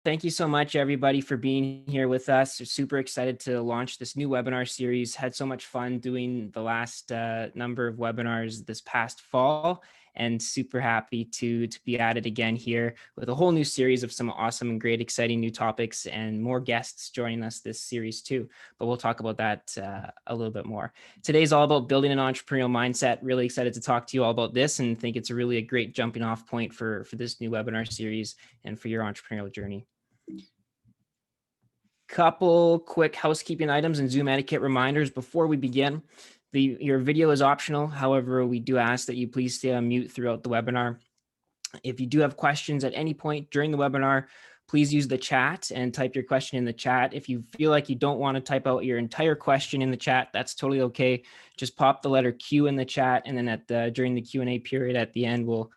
Thank you so much, everybody, for being here with us. We're super excited to launch this new webinar series. Had so much fun doing the last number of webinars this past fall, and super happy to be at it again here with a whole new series of some awesome and great, exciting new topics and more guests joining us this series too. But we'll talk about that a little bit more. Today's all about building an entrepreneurial mindset. Really excited to talk to you all about this, and think it's really a great jumping off point for this new webinar series and for your entrepreneurial journey. Couple quick housekeeping items and Zoom etiquette reminders before we begin. Your video is optional. However, we do ask that you please stay on mute throughout the webinar. If you do have questions at any point during the webinar, please use the chat and type your question in the chat. If you feel like you don't want to type out your entire question in the chat, that's totally okay. Just pop the letter Q in the chat, and then during the Q&A period at the end, we'll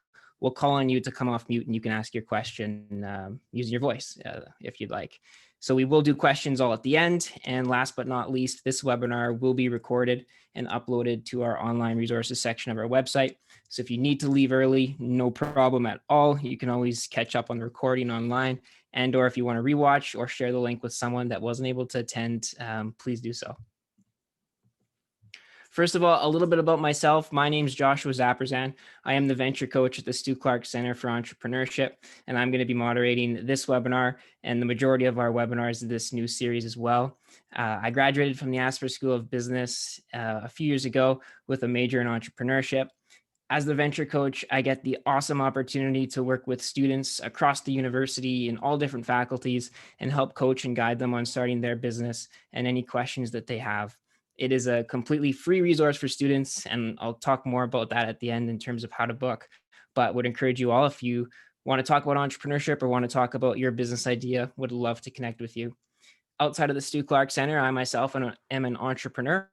call on you to come off mute and you can ask your question using your voice if you'd like. So we will do questions all at the end. And last but not least, this webinar will be recorded and uploaded to our online resources section of our website. So if you need to leave early, no problem at all. You can always catch up on the recording online, or if you want to rewatch or share the link with someone that wasn't able to attend, please do so. First of all, a little bit about myself. My name is Joshua Zapperzan. I am the venture coach at the Stu Clark Center for Entrepreneurship, and I'm going to be moderating this webinar and the majority of our webinars in this new series as well. I graduated from the Asper School of Business a few years ago with a major in entrepreneurship. As the venture coach, I get the awesome opportunity to work with students across the university in all different faculties and help coach and guide them on starting their business and any questions that they have. It is a completely free resource for students, and I'll talk more about that at the end in terms of how to book, but would encourage you all, if you want to talk about entrepreneurship or want to talk about your business idea, would love to connect with you. Outside of the Stu Clark Center, I myself am an entrepreneur.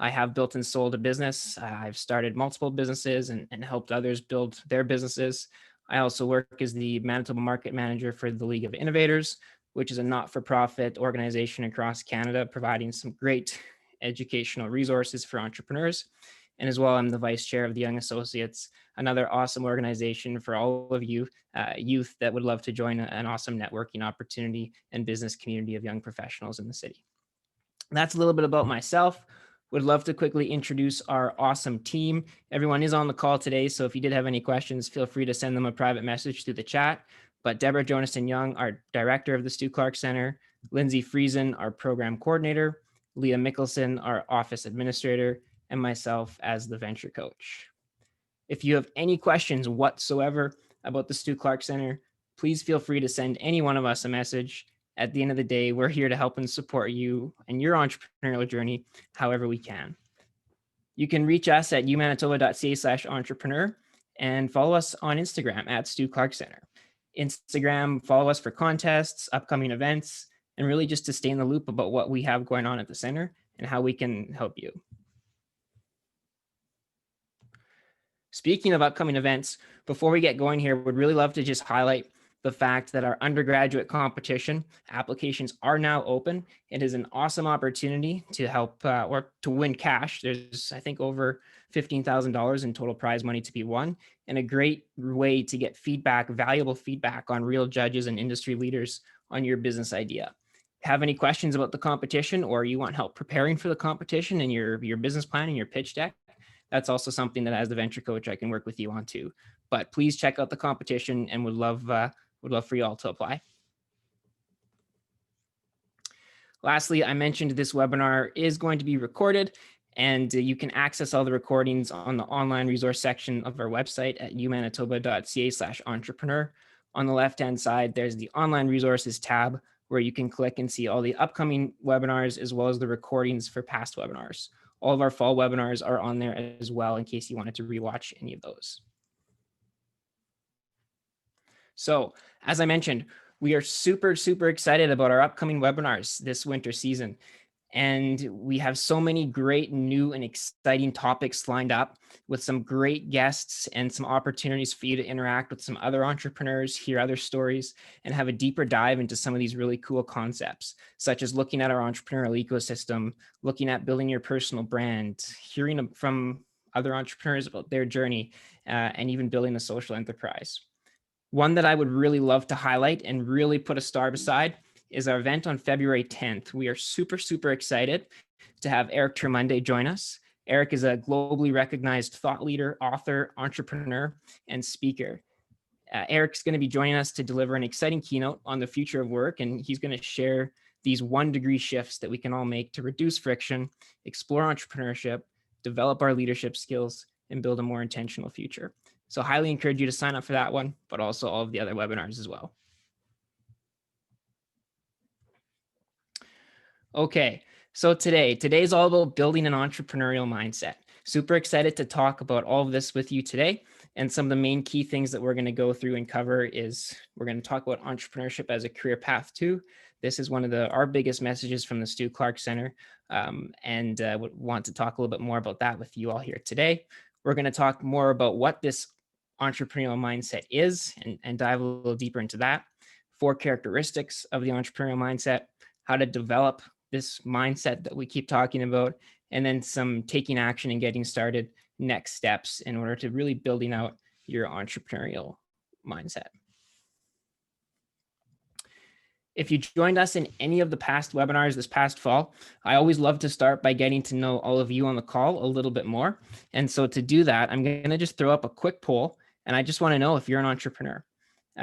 I have built and sold a business. I've started multiple businesses and helped others build their businesses. I also work as the Manitoba Market Manager for the League of Innovators, which is a not-for-profit organization across Canada providing some great educational resources for entrepreneurs. And as well, I'm the vice chair of the Young Associates, another awesome organization for all of you youth that would love to join an awesome networking opportunity and business community of young professionals in the city. That's a little bit about myself. Would love to quickly introduce our awesome team. Everyone is on the call today, so if you did have any questions, feel free to send them a private message through the chat. But Deborah Jonasson-Young, our director of the Stu Clark Center, Lindsay Friesen, our program coordinator, Leah Mickelson, our office administrator, and myself as the venture coach. If you have any questions whatsoever about the Stu Clark Center, please feel free to send any one of us a message. At the end of the day, we're here to help and support you and your entrepreneurial journey however we can. You can reach us at umanitoba.ca/entrepreneur and follow us on Instagram at Stu Clark Center. Instagram, follow us for contests, upcoming events, and really just to stay in the loop about what we have going on at the center and how we can help you. Speaking of upcoming events, before we get going here, would really love to just highlight the fact that our undergraduate competition applications are now open. It is an awesome opportunity to help or to win cash. There's, I think, over $15,000 in total prize money to be won, and a great way to get feedback, valuable feedback on real judges and industry leaders on your business idea. Have any questions about the competition, or you want help preparing for the competition and your business plan and your pitch deck, that's also something that as the venture coach, I can work with you on too. But please check out the competition, and would love for you all to apply. Lastly, I mentioned this webinar is going to be recorded, and you can access all the recordings on the online resource section of our website at umanitoba.ca/entrepreneur. On the left-hand side, there's the online resources tab where you can click and see all the upcoming webinars as well as the recordings for past webinars. All of our fall webinars are on there as well in case you wanted to rewatch any of those. So as I mentioned, we are super, super excited about our upcoming webinars this winter season. And we have so many great new and exciting topics lined up with some great guests and some opportunities for you to interact with some other entrepreneurs, hear other stories, and have a deeper dive into some of these really cool concepts, such as looking at our entrepreneurial ecosystem, looking at building your personal brand, hearing from other entrepreneurs about their journey, and even building a social enterprise. One that I would really love to highlight and really put a star beside is our event on February 10th. We are super, super excited to have Eric Termunde join us. Eric is a globally recognized thought leader, author, entrepreneur, and speaker. Eric's going to be joining us to deliver an exciting keynote on the future of work, and he's going to share these 1-degree shifts that we can all make to reduce friction, explore entrepreneurship, develop our leadership skills, and build a more intentional future. So highly encourage you to sign up for that one, but also all of the other webinars as well. Okay, so today's all about building an entrepreneurial mindset. Super excited to talk about all of this with you today. And some of the main key things that we're going to go through and cover is we're going to talk about entrepreneurship as a career path too. This is one of our biggest messages from the Stu Clark Center, and want to talk a little bit more about that with you all here today. We're going to talk more about what this entrepreneurial mindset is and dive a little deeper into that. 4 characteristics of the entrepreneurial mindset, how to develop this mindset that we keep talking about, and then some taking action and getting started next steps in order to really building out your entrepreneurial mindset. If you joined us in any of the past webinars this past fall, I always love to start by getting to know all of you on the call a little bit more. And so to do that, I'm going to just throw up a quick poll, and I just want to know if you're an entrepreneur.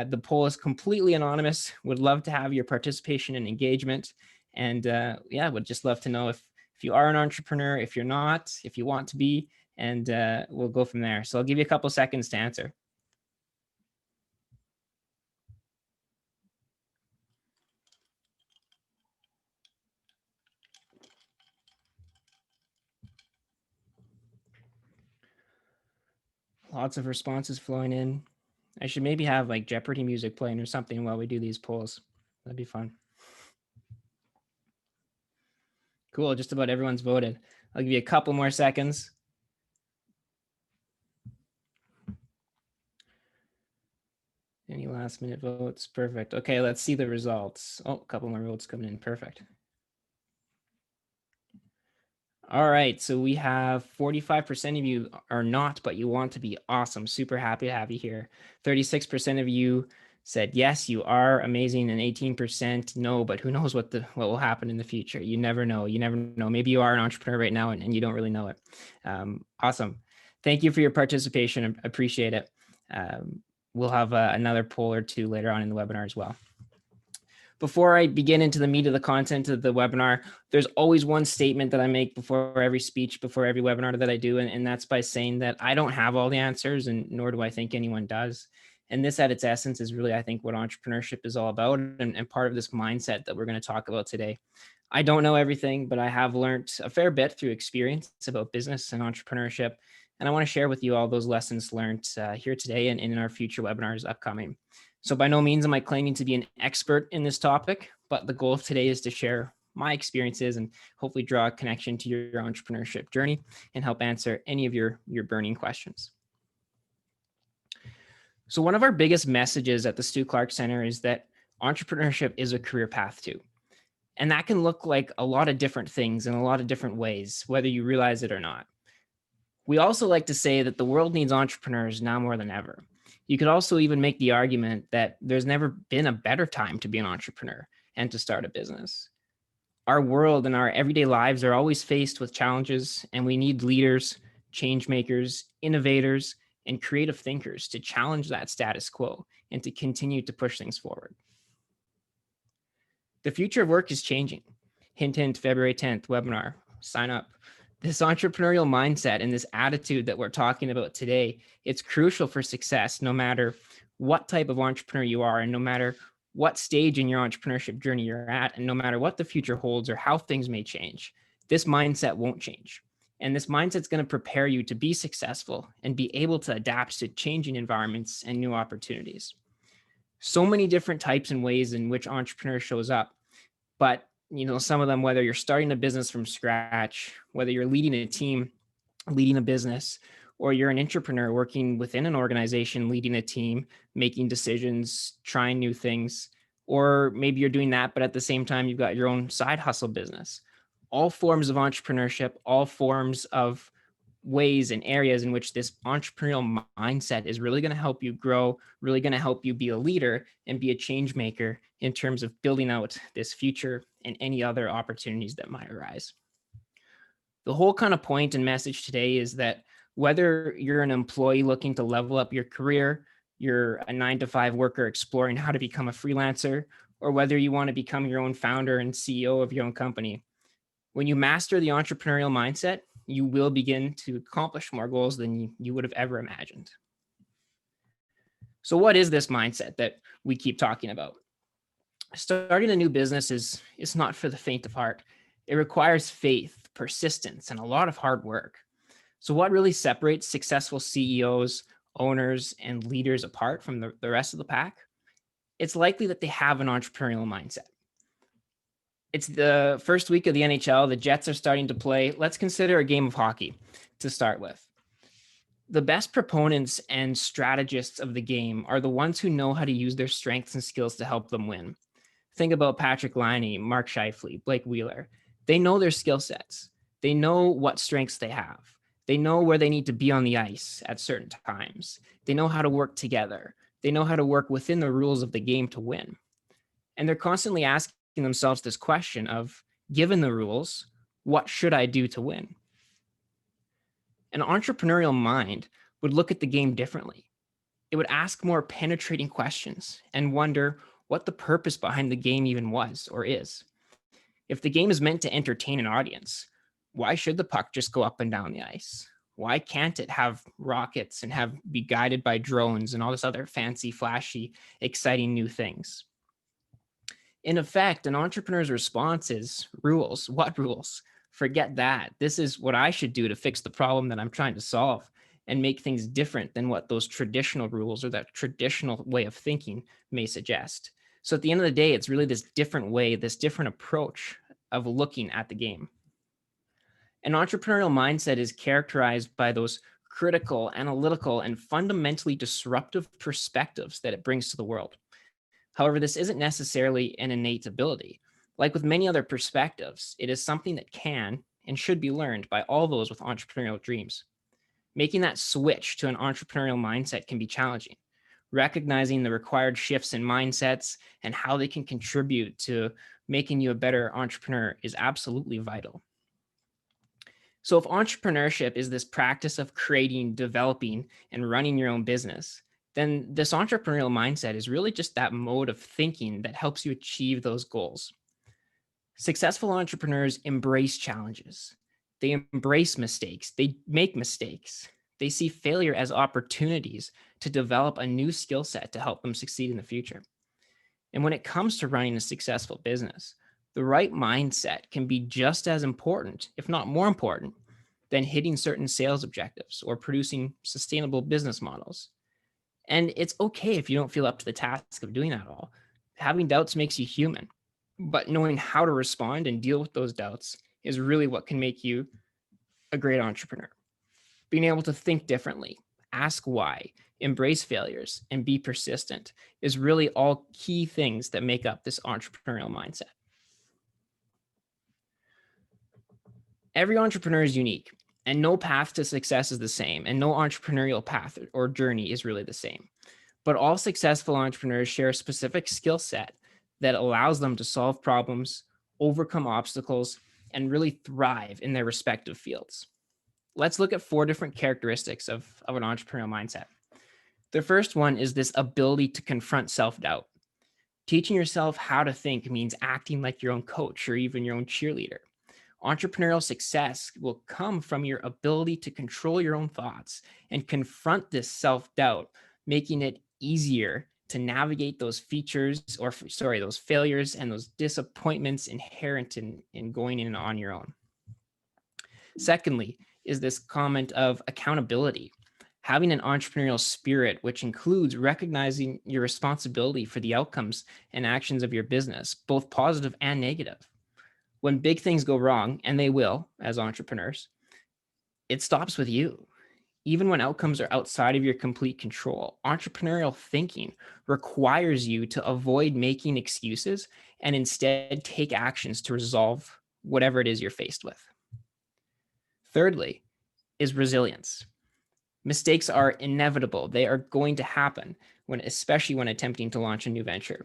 The poll is completely anonymous. Would love to have your participation and engagement. And yeah, would just love to know if you are an entrepreneur, if you're not, if you want to be, and we'll go from there. So I'll give you a couple seconds to answer. Lots of responses flowing in. I should maybe have like Jeopardy music playing or something while we do these polls. That'd be fun. Cool, just about everyone's voted. I'll give you a couple more seconds. Any last minute votes? Perfect. Okay, let's see the results. Oh, a couple more votes coming in. Perfect. All right, so we have 45% of you are not, but you want to be. Awesome. Super happy to have you here. 36% of you said yes, you are amazing, and 18% no, but who knows what will happen in the future. You never know. You never know. Maybe you are an entrepreneur right now and you don't really know it. Awesome. Thank you for your participation. I appreciate it. We'll have another poll or two later on in the webinar as well. Before I begin into the meat of the content of the webinar, there's always one statement that I make before every speech, before every webinar that I do, and that's by saying that I don't have all the answers, and nor do I think anyone does. And this at its essence is really, I think, what entrepreneurship is all about, and part of this mindset that we're going to talk about today. I don't know everything, but I have learned a fair bit through experience about business and entrepreneurship, and I want to share with you all those lessons learned here today and in our future webinars upcoming. So by no means am I claiming to be an expert in this topic, but the goal of today is to share my experiences and hopefully draw a connection to your entrepreneurship journey and help answer any of your burning questions. So one of our biggest messages at the Stu Clark Center is that entrepreneurship is a career path too. And that can look like a lot of different things in a lot of different ways, whether you realize it or not. We also like to say that the world needs entrepreneurs now more than ever. You could also even make the argument that there's never been a better time to be an entrepreneur and to start a business. Our world and our everyday lives are always faced with challenges, and we need leaders, change makers, innovators, and creative thinkers to challenge that status quo and to continue to push things forward. The future of work is changing. Hint, hint, February 10th webinar, sign up. This entrepreneurial mindset and this attitude that we're talking about today, it's crucial for success, no matter what type of entrepreneur you are, and no matter what stage in your entrepreneurship journey you're at, and no matter what the future holds or how things may change. This mindset won't change. And this mindset's going to prepare you to be successful and be able to adapt to changing environments and new opportunities. So many different types and ways in which entrepreneur shows up, but some of them, whether you're starting a business from scratch, whether you're leading a team, leading a business, or you're an entrepreneur working within an organization, leading a team, making decisions, trying new things, or maybe you're doing that, but at the same time, you've got your own side hustle business. All forms of entrepreneurship, all forms of ways and areas in which this entrepreneurial mindset is really going to help you grow, really going to help you be a leader and be a change maker in terms of building out this future and any other opportunities that might arise. The whole kind of point and message today is that whether you're an employee looking to level up your career, you're a 9-to-5 worker exploring how to become a freelancer, or whether you want to become your own founder and CEO of your own company, when you master the entrepreneurial mindset, you will begin to accomplish more goals than you would have ever imagined. So what is this mindset that we keep talking about? Starting a new business is not for the faint of heart. It requires faith, persistence, and a lot of hard work. So what really separates successful CEOs, owners, and leaders apart from the rest of the pack? It's likely that they have an entrepreneurial mindset. It's the first week of the NHL. The Jets are starting to play. Let's consider a game of hockey to start with. The best proponents and strategists of the game are the ones who know how to use their strengths and skills to help them win. Think about Patrick Laine, Mark Scheifele, Blake Wheeler. They know their skill sets. They know what strengths they have. They know where they need to be on the ice at certain times. They know how to work together. They know how to work within the rules of the game to win. And they're constantly asking themselves this question of, given the rules, what should I do to win? An entrepreneurial mind would look at the game differently. It would ask more penetrating questions and wonder what the purpose behind the game even was or is. If the game is meant to entertain an audience, why should the puck just go up and down the ice? Why can't it have rockets and be guided by drones and all this other fancy, flashy, exciting new things? In effect, an entrepreneur's response is rules. What rules? Forget that. This is what I should do to fix the problem that I'm trying to solve and make things different than what those traditional rules or that traditional way of thinking may suggest. So at the end of the day, it's really this different way, this different approach of looking at the game. An entrepreneurial mindset is characterized by those critical, analytical, and fundamentally disruptive perspectives that it brings to the world. However, this isn't necessarily an innate ability. Like with many other perspectives, it is something that can and should be learned by all those with entrepreneurial dreams. Making that switch to an entrepreneurial mindset can be challenging. Recognizing the required shifts in mindsets and how they can contribute to making you a better entrepreneur is absolutely vital. So if entrepreneurship is this practice of creating, developing, and running your own business, then this entrepreneurial mindset is really just that mode of thinking that helps you achieve those goals. Successful entrepreneurs embrace challenges. They embrace mistakes. They make mistakes. They see failure as opportunities to develop a new skill set to help them succeed in the future. And when it comes to running a successful business, the right mindset can be just as important, if not more important, than hitting certain sales objectives or producing sustainable business models. And it's okay if you don't feel up to the task of doing that all. Having doubts makes you human, but knowing how to respond and deal with those doubts is really what can make you a great entrepreneur. Being able to think differently, ask why, embrace failures, and be persistent is really all key things that make up this entrepreneurial mindset. Every entrepreneur is unique, and no path to success is the same, and no entrepreneurial path or journey is really the same. But all successful entrepreneurs share a specific skill set that allows them to solve problems, overcome obstacles, and really thrive in their respective fields. Let's look at 4 different characteristics of an entrepreneurial mindset. The first one is this ability to confront self-doubt. Teaching yourself how to think means acting like your own coach or even your own cheerleader. Entrepreneurial success will come from your ability to control your own thoughts and confront this self-doubt, making it easier to navigate those those failures and those disappointments inherent in going in on your own. Secondly, is this comment of accountability. Having an entrepreneurial spirit, which includes recognizing your responsibility for the outcomes and actions of your business, both positive and negative. When big things go wrong, and they will as entrepreneurs, it stops with you. Even when outcomes are outside of your complete control, entrepreneurial thinking requires you to avoid making excuses and instead take actions to resolve whatever it is you're faced with. Thirdly, is resilience. Mistakes are inevitable. They are going to happen especially when attempting to launch a new venture.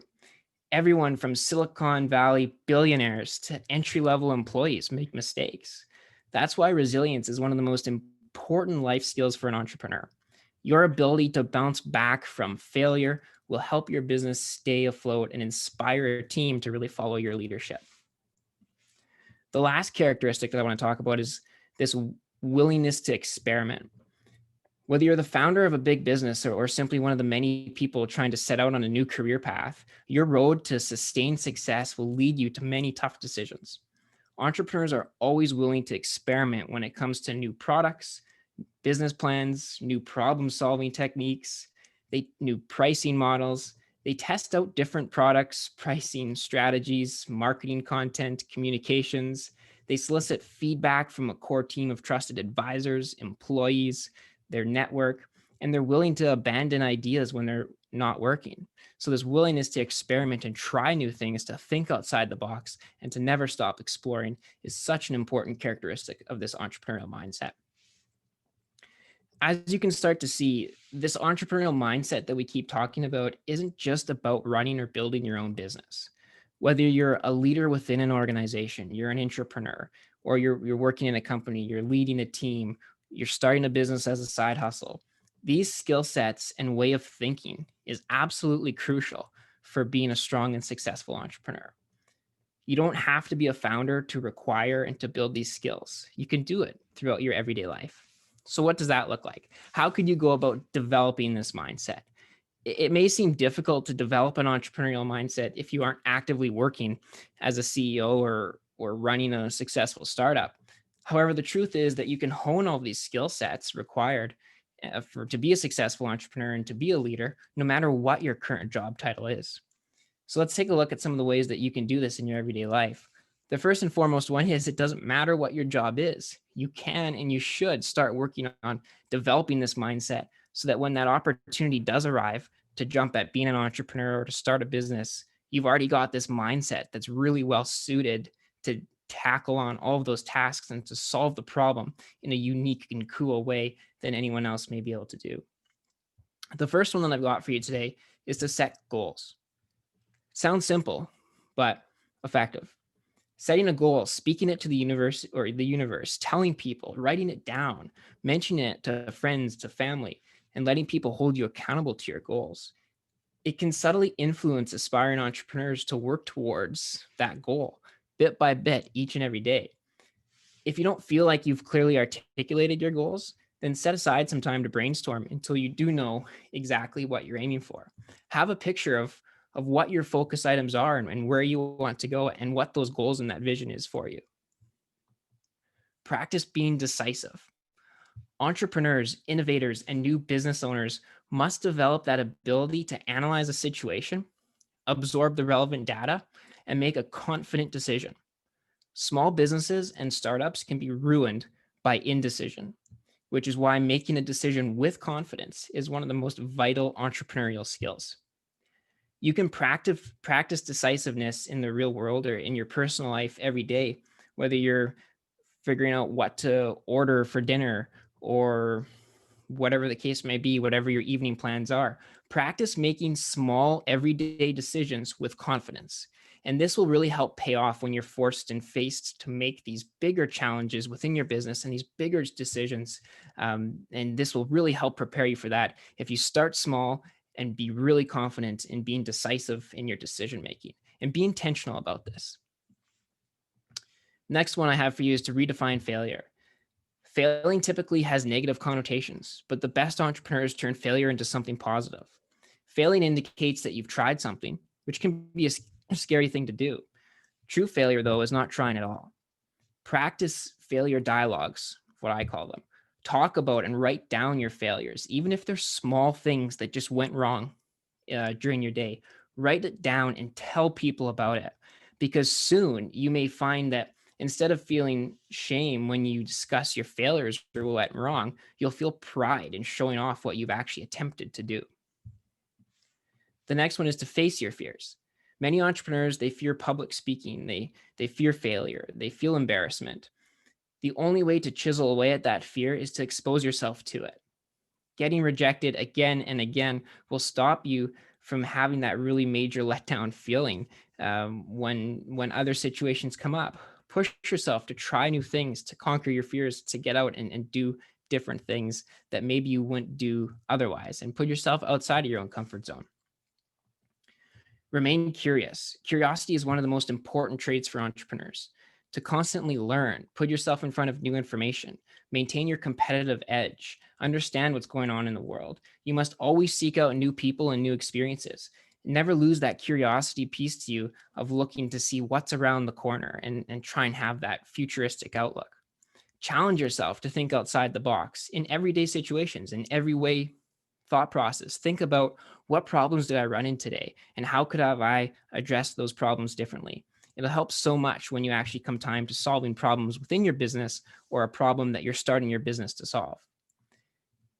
Everyone from Silicon Valley billionaires to entry-level employees make mistakes. That's why resilience is one of the most important life skills for an entrepreneur. Your ability to bounce back from failure will help your business stay afloat and inspire a team to really follow your leadership. The last characteristic that I want to talk about is this willingness to experiment. Whether you're the founder of a big business or simply one of the many people trying to set out on a new career path, your road to sustained success will lead you to many tough decisions. Entrepreneurs are always willing to experiment when it comes to new products, business plans, new problem-solving techniques, new pricing models. They test out different products, pricing strategies, marketing content, communications. They solicit feedback from a core team of trusted advisors, employees, their network, and they're willing to abandon ideas when they're not working. So this willingness to experiment and try new things, to think outside the box, and to never stop exploring is such an important characteristic of this entrepreneurial mindset. As you can start to see, this entrepreneurial mindset that we keep talking about isn't just about running or building your own business. Whether you're a leader within an organization, you're an entrepreneur, or you're working in a company, you're leading a team, you're starting a business as a side hustle, these skill sets and way of thinking is absolutely crucial for being a strong and successful entrepreneur. You don't have to be a founder to require and to build these skills. You can do it throughout your everyday life. So what does that look like? How could you go about developing this mindset? It may seem difficult to develop an entrepreneurial mindset if you aren't actively working as a CEO or running a successful startup. However, the truth is that you can hone all these skill sets required to be a successful entrepreneur and to be a leader, no matter what your current job title is. So let's take a look at some of the ways that you can do this in your everyday life. The first and foremost one is it doesn't matter what your job is. You can and you should start working on developing this mindset so that when that opportunity does arrive to jump at being an entrepreneur or to start a business, you've already got this mindset that's really well suited to tackle on all of those tasks and to solve the problem in a unique and cool way than anyone else may be able to do. The first one that I've got for you today is to set goals. Sounds simple, but effective. Setting a goal, speaking it to the universe, telling people, writing it down, mentioning it to friends, to family, and letting people hold you accountable to your goals. It can subtly influence aspiring entrepreneurs to work towards that goal bit by bit each and every day. If you don't feel like you've clearly articulated your goals, then set aside some time to brainstorm until you do know exactly what you're aiming for. Have a picture of what your focus items are and where you want to go and what those goals and that vision is for you. Practice being decisive. Entrepreneurs, innovators, and new business owners must develop that ability to analyze a situation, absorb the relevant data, and make a confident decision. Small businesses and startups can be ruined by indecision, which is why making a decision with confidence is one of the most vital entrepreneurial skills. You can practice decisiveness in the real world or in your personal life every day, whether you're figuring out what to order for dinner or whatever the case may be, whatever your evening plans are. Practice making small everyday decisions with confidence. And this will really help pay off when you're forced and faced to make these bigger challenges within your business and these bigger decisions. And this will really help prepare you for that if you start small and be really confident in being decisive in your decision making and be intentional about this. Next one I have for you is to redefine failure. Failing typically has negative connotations, but the best entrepreneurs turn failure into something positive. Failing indicates that you've tried something, which can be a scary thing to do. True failure, though, is not trying at all. Practice failure dialogues, what I call them. Talk about and write down your failures, even if they're small things that just went wrong during your day. Write it down and tell people about it, because soon you may find that instead of feeling shame when you discuss your failures or what went wrong, you'll feel pride in showing off what you've actually attempted to do. The next one is to face your fears. Many entrepreneurs, they fear public speaking, they fear failure, they feel embarrassment. The only way to chisel away at that fear is to expose yourself to it. Getting rejected again and again will stop you from having that really major letdown feeling when other situations come up. Push yourself to try new things, to conquer your fears, to get out and do different things that maybe you wouldn't do otherwise, and put yourself outside of your own comfort zone. Remain curious. Curiosity is one of the most important traits for entrepreneurs. To constantly learn, put yourself in front of new information, maintain your competitive edge, understand what's going on in the world. You must always seek out new people and new experiences. Never lose that curiosity piece to you of looking to see what's around the corner and try and have that futuristic outlook. Challenge yourself to think outside the box in everyday situations, in every way thought process. Think about, what problems did I run in today and how could have I addressed those problems differently? It'll help so much when you actually come time to solving problems within your business or a problem that you're starting your business to solve.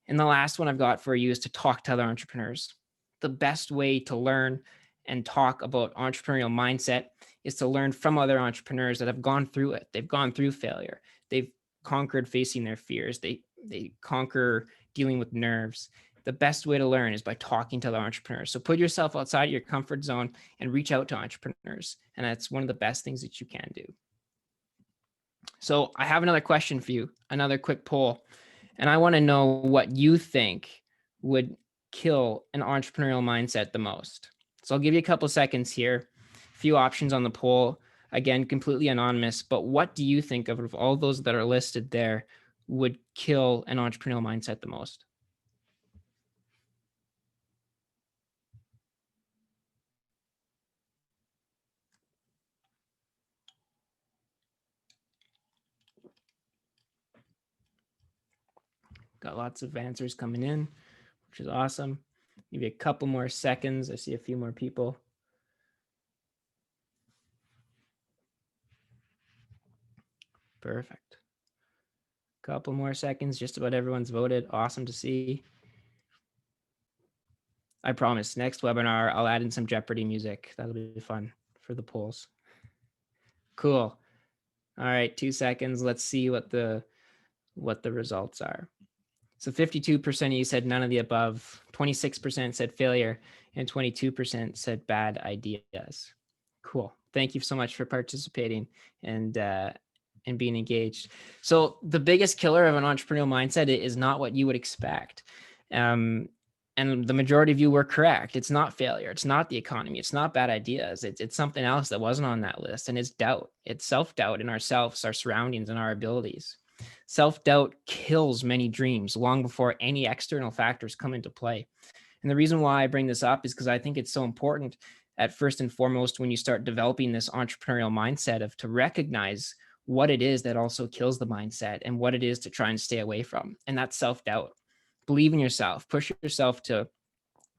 And the last one I've got for you is to talk to other entrepreneurs. The best way to learn and talk about entrepreneurial mindset is to learn from other entrepreneurs that have gone through it. They've gone through failure. They've conquered facing their fears. They conquer dealing with nerves. The best way to learn is by talking to other entrepreneurs. So put yourself outside your comfort zone and reach out to entrepreneurs. And that's one of the best things that you can do. So I have another question for you, another quick poll. And I want to know what you think would kill an entrepreneurial mindset the most. So I'll give you a couple seconds here. A few options on the poll. Again, completely anonymous. But what do you think of all those that are listed there would kill an entrepreneurial mindset the most? Got lots of answers coming in, which is awesome. Maybe a couple more seconds. I see a few more people. Perfect. Couple more seconds. Just about everyone's voted. Awesome to see. I promise next webinar, I'll add in some Jeopardy music. That'll be fun for the polls. Cool. All right, 2 seconds. Let's see what the results are. So 52% of you said none of the above, 26% said failure, and 22% said bad ideas. Cool. Thank you so much for participating and being engaged. So the biggest killer of an entrepreneurial mindset is not what you would expect. And the majority of you were correct. It's not failure. It's not the economy. It's not bad ideas. It's something else that wasn't on that list. And it's doubt. It's self-doubt in ourselves, our surroundings, and our abilities. Self-doubt kills many dreams long before any external factors come into play. And the reason why I bring this up is because I think it's so important at first and foremost when you start developing this entrepreneurial mindset of to recognize what it is that also kills the mindset and what it is to try and stay away from. And that's self-doubt. Believe in yourself, push yourself to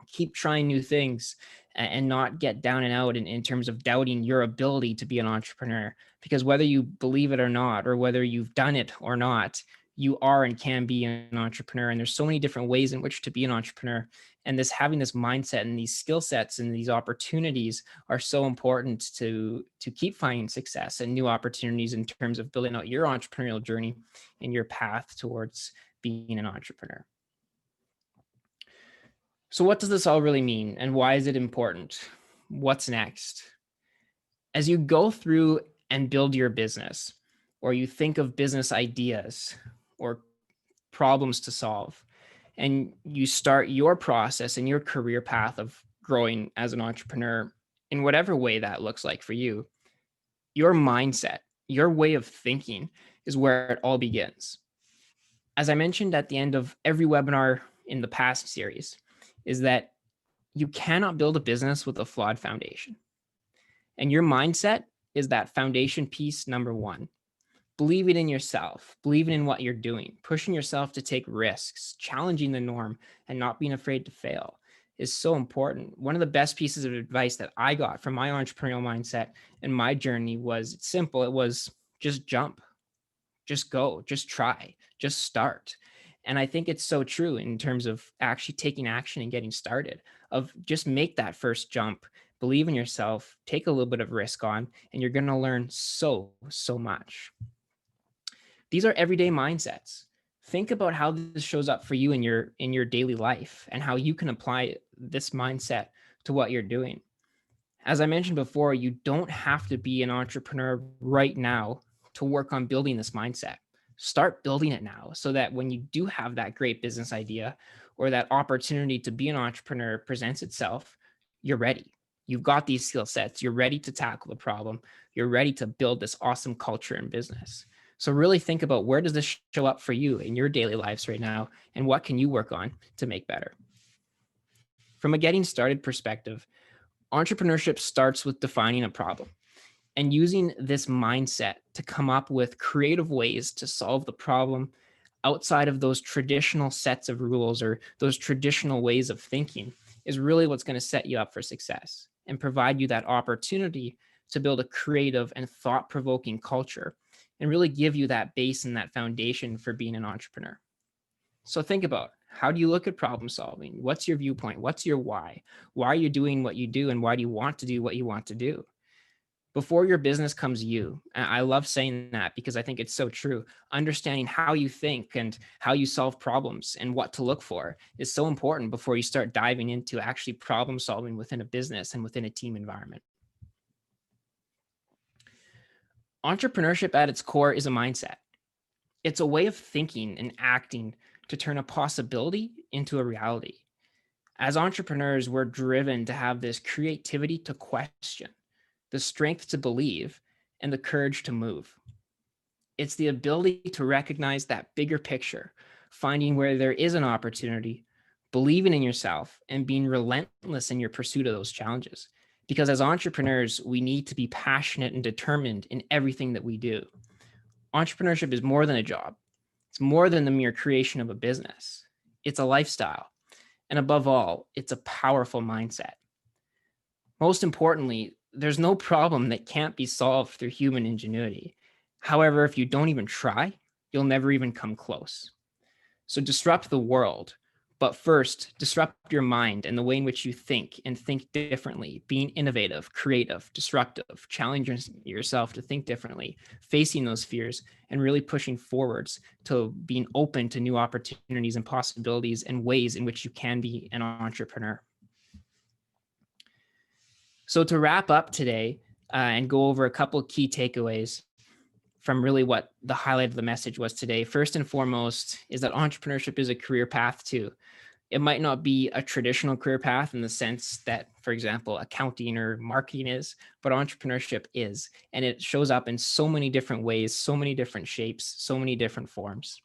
keep trying new things and not get down and out in terms of doubting your ability to be an entrepreneur. Because whether you believe it or not, or whether you've done it or not, you are and can be an entrepreneur. And there's so many different ways in which to be an entrepreneur. And having this mindset and these skill sets and these opportunities are so important to keep finding success and new opportunities in terms of building out your entrepreneurial journey and your path towards being an entrepreneur. So what does this all really mean and why is it important? What's next? As you go through and build your business, or you think of business ideas or problems to solve, and you start your process and your career path of growing as an entrepreneur in whatever way that looks like for you, your mindset, your way of thinking is where it all begins. As I mentioned at the end of every webinar in the past series, is that you cannot build a business with a flawed foundation. And your mindset is that foundation piece number one. Believing in yourself, believing in what you're doing, pushing yourself to take risks, challenging the norm, and not being afraid to fail is so important. One of the best pieces of advice that I got from my entrepreneurial mindset and my journey was simple. It was just jump, just go, just try, just start. And I think it's so true in terms of actually taking action and getting started, of just make that first jump, believe in yourself, take a little bit of risk on, and you're going to learn so much. These are everyday mindsets. Think about how this shows up for you in your daily life and how you can apply this mindset to what you're doing. As I mentioned before, you don't have to be an entrepreneur right now to work on building this mindset. Start building it now so that when you do have that great business idea or that opportunity to be an entrepreneur presents itself, you're ready. You've got these skill sets. You're ready to tackle the problem. You're ready to build this awesome culture in business. So really think about, where does this show up for you in your daily lives right now, and what can you work on to make better? From a getting started perspective, entrepreneurship starts with defining a problem and using this mindset to come up with creative ways to solve the problem outside of those traditional sets of rules or those traditional ways of thinking is really what's going to set you up for success and provide you that opportunity to build a creative and thought-provoking culture and really give you that base and that foundation for being an entrepreneur. So think about, how do you look at problem solving? What's your viewpoint? What's your why? Why are you doing what you do, and why do you want to do what you want to do? Before your business comes you. I love saying that because I think it's so true. Understanding how you think and how you solve problems and what to look for is so important before you start diving into actually problem solving within a business and within a team environment. Entrepreneurship at its core is a mindset. It's a way of thinking and acting to turn a possibility into a reality. As entrepreneurs, we're driven to have this creativity to question, the strength to believe, and the courage to move. It's the ability to recognize that bigger picture, finding where there is an opportunity, believing in yourself, and being relentless in your pursuit of those challenges. Because as entrepreneurs, we need to be passionate and determined in everything that we do. Entrepreneurship is more than a job. It's more than the mere creation of a business. It's a lifestyle. And above all, it's a powerful mindset. Most importantly, there's no problem that can't be solved through human ingenuity. However, if you don't even try, you'll never even come close. So disrupt the world, but first disrupt your mind and the way in which you think, and think differently, being innovative, creative, disruptive, challenging yourself to think differently, facing those fears, and really pushing forwards to being open to new opportunities and possibilities and ways in which you can be an entrepreneur. So to wrap up today and go over a couple of key takeaways from really what the highlight of the message was today, first and foremost is that entrepreneurship is a career path too. It might not be a traditional career path in the sense that, for example, accounting or marketing is, but entrepreneurship is. And it shows up in so many different ways, so many different shapes, so many different forms.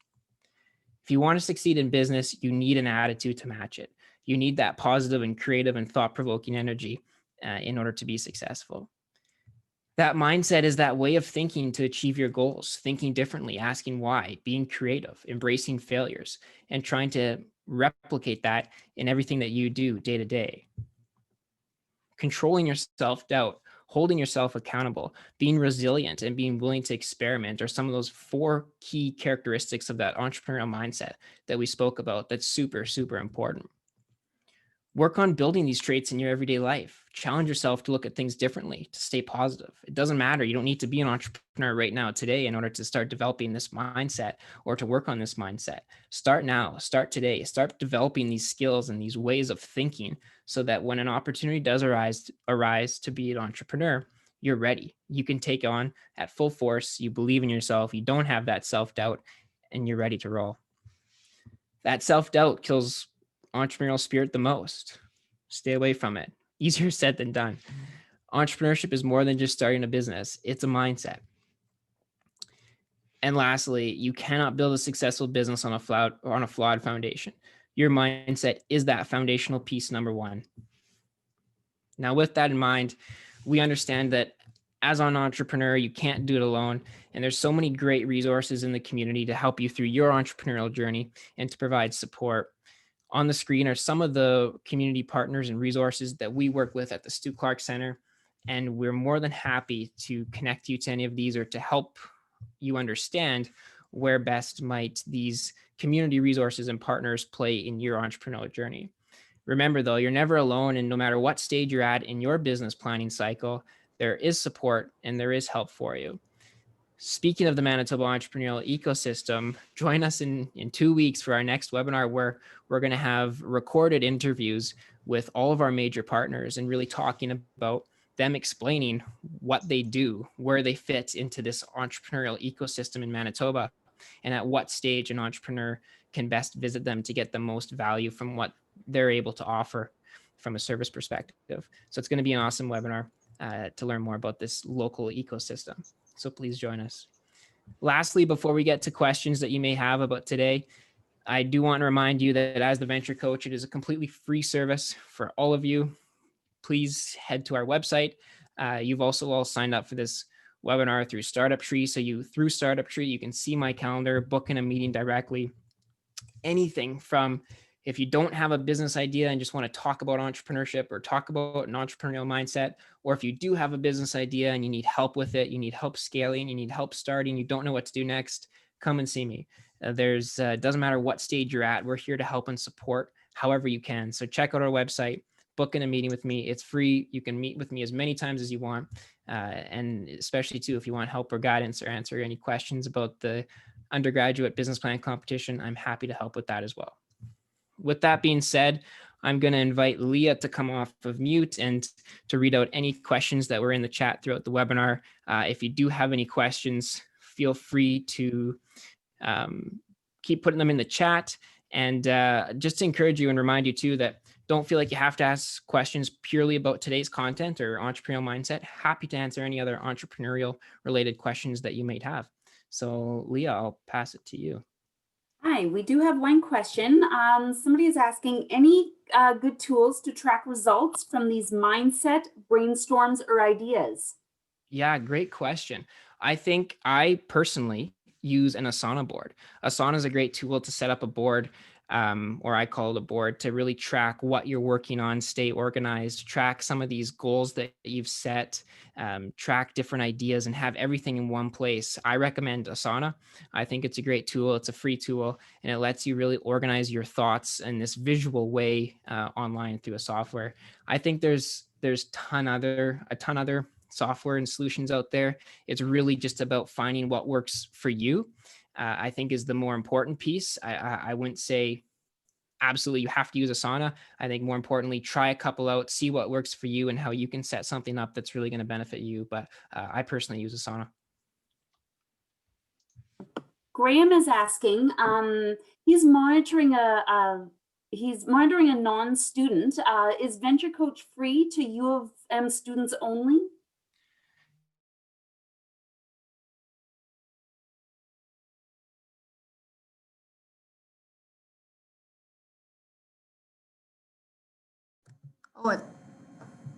If you want to succeed in business, you need an attitude to match it. You need that positive and creative and thought-provoking energy in order to be successful. That mindset is that way of thinking to achieve your goals, thinking differently, asking why, being creative, embracing failures, and trying to replicate that in everything that you do day to day. Controlling your self-doubt, holding yourself accountable, being resilient, and being willing to experiment are some of those 4 key characteristics of that entrepreneurial mindset that we spoke about that's super, super important. Work on building these traits in your everyday life. Challenge yourself to look at things differently, to stay positive. It doesn't matter. You don't need to be an entrepreneur right now today in order to start developing this mindset or to work on this mindset. Start now, start today, start developing these skills and these ways of thinking so that when an opportunity does arise to be an entrepreneur, you're ready. You can take on at full force. You believe in yourself. You don't have that self-doubt, and you're ready to roll. That self-doubt kills entrepreneurial spirit the most. Stay away from it. Easier said than done. Entrepreneurship is more than just starting a business. It's a mindset. And lastly, you cannot build a successful business on a flawed foundation. Your mindset is that foundational piece number 1. Now, with that in mind, we understand that as an entrepreneur, you can't do it alone. And there's so many great resources in the community to help you through your entrepreneurial journey and to provide support. On the screen are some of the community partners and resources that we work with at the Stu Clark Center. And we're more than happy to connect you to any of these or to help you understand where best might these community resources and partners play in your entrepreneurial journey. Remember though, you're never alone, and no matter what stage you're at in your business planning cycle, there is support and there is help for you. Speaking of the Manitoba entrepreneurial ecosystem, join us in 2 weeks for our next webinar where we're going to have recorded interviews with all of our major partners and really talking about them explaining what they do, where they fit into this entrepreneurial ecosystem in Manitoba, and at what stage an entrepreneur can best visit them to get the most value from what they're able to offer from a service perspective. So it's going to be an awesome webinar to learn more about this local ecosystem. So please join us. Lastly, before we get to questions that you may have about today, I do want to remind you that as the Venture Coach, it is a completely free service for all of you. Please head to our website. You've also all signed up for this webinar through Startup Tree. So through Startup Tree, you can see my calendar, book in a meeting directly. Anything from, if you don't have a business idea and just want to talk about entrepreneurship or talk about an entrepreneurial mindset, or if you do have a business idea and you need help with it, you need help scaling, you need help starting, you don't know what to do next, come and see me. Doesn't matter what stage you're at, we're here to help and support however you can. So check out our website, book in a meeting with me. It's free. You can meet with me as many times as you want. And especially too, if you want help or guidance or answer any questions about the undergraduate business plan competition, I'm happy to help with that as well. With that being said, I'm going to invite Leah to come off of mute and to read out any questions that were in the chat throughout the webinar. If you do have any questions, feel free to keep putting them in the chat. And just to encourage you and remind you too that don't feel like you have to ask questions purely about today's content or entrepreneurial mindset. Happy to answer any other entrepreneurial related questions that you might have. So Leah, I'll pass it to you. Hi, we do have one question. Somebody is asking, any good tools to track results from these mindset brainstorms or ideas? Yeah, great question. I think I personally use an Asana board. Asana is a great tool to set up a board, or I call it a board, to really track what you're working on, stay organized, track some of these goals that you've set, track different ideas, and have everything in one place. I recommend Asana. I think it's a great tool. It's a free tool, and it lets you really organize your thoughts in this visual way online through a software. I think there's a ton other software and solutions out there. It's really just about finding what works for you. I think is the more important piece. I wouldn't say absolutely you have to use Asana. I think more importantly, try a couple out, see what works for you and how you can set something up that's really going to benefit you. But I personally use Asana. Graham is asking, he's monitoring a non-student. Is Venture Coach free to U of M students only? Oh,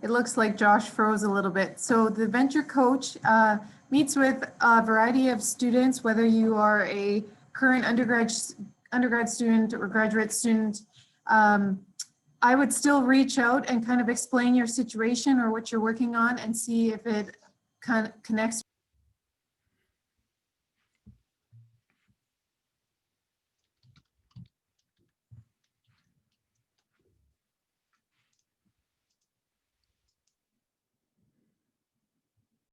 it looks like Josh froze a little bit. So the Venture Coach meets with a variety of students, whether you are a current undergrad student or graduate student. I would still reach out and kind of explain your situation or what you're working on and see if it kind of connects